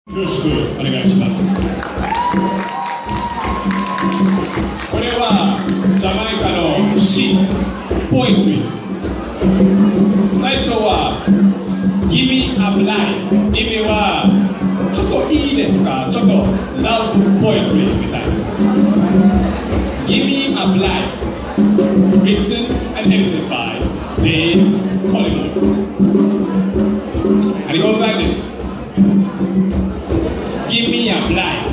よろしくお願いします。これはジャマイカの詩、ポエトリー。最初は Give me a blind。意味はちょっといいですか、ちょっと Love poetry みたいな。Give me a blind。Written and edited by Dave Collingwood. And it goes like this.Give me a blind.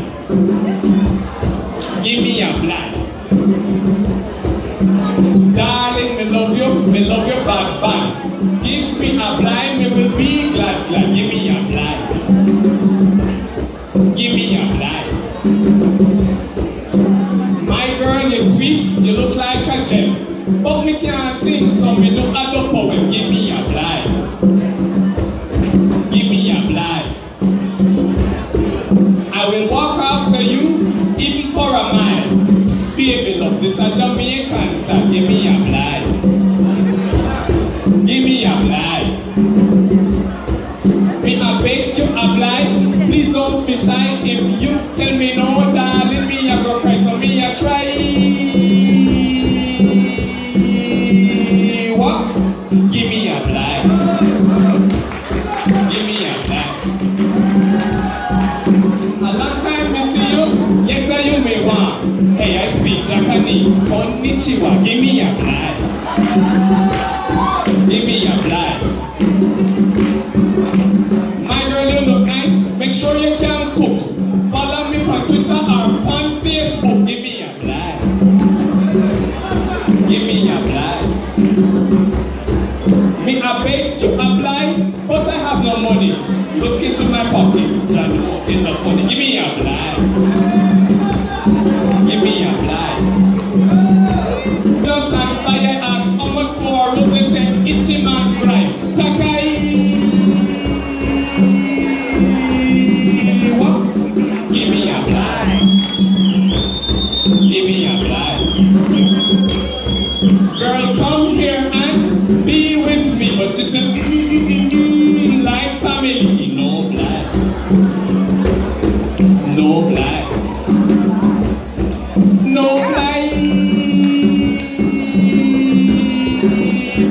Give me a blind. Darling, me love you bad, bad. Give me a blind, me will be glad, glad. Give me a blind. Give me a blind. My girl, you're sweet, you look like a gem. But me can't sing, so me do a poem. Give me a blind. Give me a blind.I will walk after you, even for a mile. Spare me love, this a Jamaican style. Give me a blind. Give me a blind. Me I beg you a blind. Please don't be shy. If you tell me no, darling, me I go cry, so me I try. What? Give me a blind. Give me a blind.Yes, sir, you may want. Hey, I speak Japanese. Konnichiwa. Give me a blind. Give me a blind. My girl, you look nice. Make sure you can cook. Follow me on Twitter or on Facebook. Give me a blind. Give me a blind. Me, I beg you a blind, but I have no money. Look into my pocket. John, in the money. Give me a blind.Give me a blind. Just on fire ask how much for Rose said itchy man bright. Takai. What? Give me a blind. Give me a blind. Girl, come here and be with me. But she said, like Tommy Lee. No blind. No blind.No blind,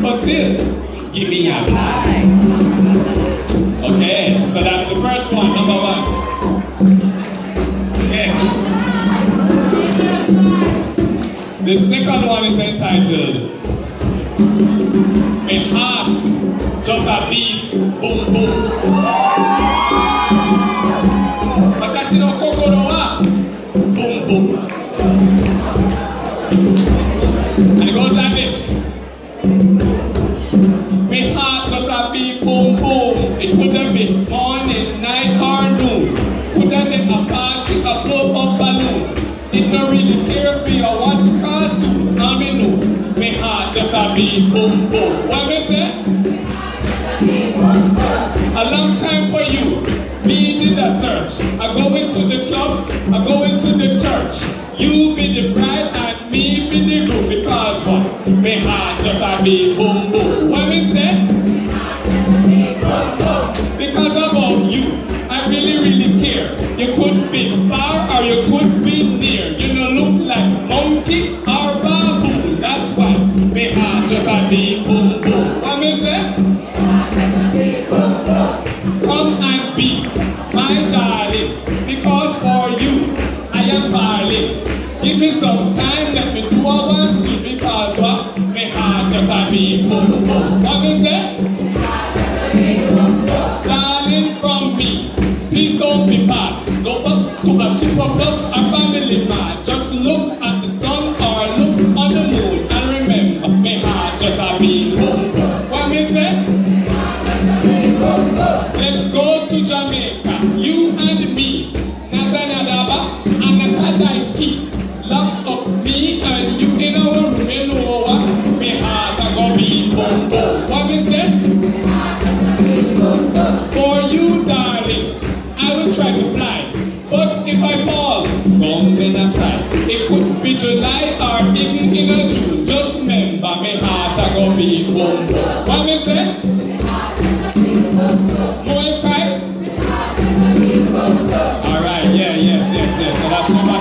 but still, give me a blind. Okay, so that's the first one, number one. Okay. The second one is entitled, My Heart Just a Beat, Boom Boom. Watashi no kokoro wa boom boom.And it goes like this. My heart does a beat boom boom. It couldn't be morning, night or noon. Couldn't be a party, a blow up balloon. It don't really care if you watch cartoon. I mean no. My heart just a beat boom boom. What me say? A long time for you. Me did a search. I go into the clubs, I go into the church. You be the bride and me be the groom. Because what? My heart just a beat boom boom. What me say? Because about you, I really care. You could be far or you could be near. You don't look like monkey or baboon. That's why my heart just a beat boom boom. What me say? Come and be my darling, because for you I am falling. Give me some time, let me do what I want to, because what? My heart just a beat boom boom. What me say? Darling, from me, please don't be bad. Go up to a super plus or family mart. Just look at the sun or look on the moon and remember, my heart just a beat boom boom. What me say? Let's go to Jamaica, you and me. Nazanadaba and Nakadaiski. Lock up me and you in our room, you know what? My heart a go beat boom boom. What me say? For you, darling, I will try to fly. But if I fall, come in aside. It could be July or even in a June. Just remember, my heart a go beat boom boom. What me say? Muay Thai. All right, yeah, yes. So that's number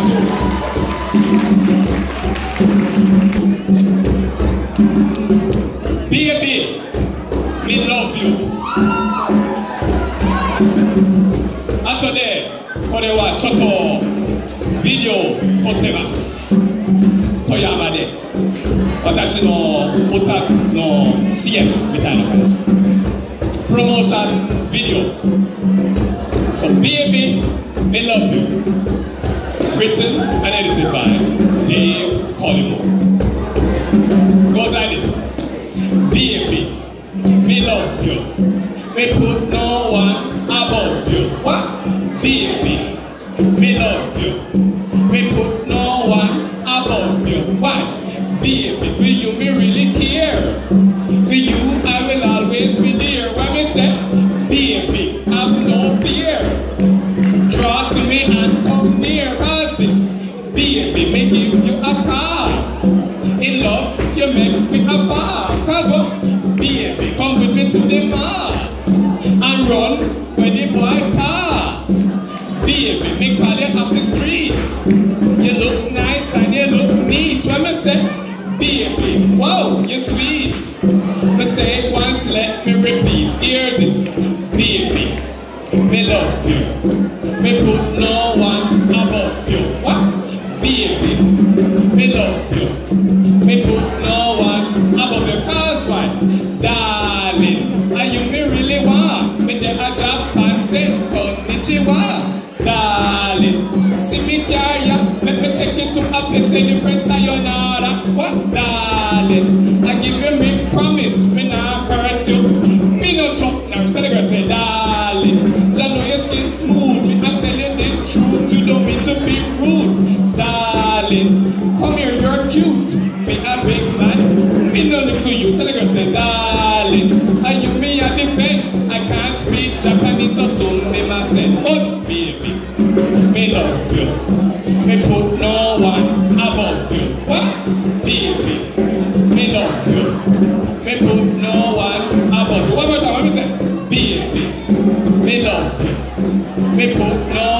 2. Baby, me love you. And today, korewa choto video撮ってます。富山で私の歌の CM みたいな感じ。プロモーションビデオ。So Baby, Me Love You. Written and edited by Dave Collymore. Goes like this. Baby, me love you. Me put no one above you. What? Baby, me love you. Me put no one above you. Why? Baby, for you me really care. For you I will always be there. When me say, baby, have no fear. Draw to me and come near. Cause this, baby, me give you a car. In love, you make me a bar. Cause what? Baby, come with me to the mall. And run when the boy car. Baby, me call you off the street. You look nice and you look neat. When me say, baby, wow, you're sweet. Me say it once, let me repeat. Hear this, baby, me love you. Me put no one above you. What? Baby, me love you. Me put no one above you. Cause why? Darling, are you me really want? Me de a job and say, konnichiwa. Darling, see me carry. Let me take you to a place say the friends sayonara. What? Darling, I give you me promise. Me not hurt you. Me no chop now. Tell the girl say, darling, just know your skin smooth. Me I tell you the truth. You don't mean to be rude. Darling, come here, you're cute. Me a big man. Me no look to you. Tell the girl say, darling, are you me a defend? I can't speak Japanese so soon. Me must say, oh baby, me love you. Me put no one above you. What? Baby, me love you. Me put no one above you. One more time, let me say, baby, me love you. Me put no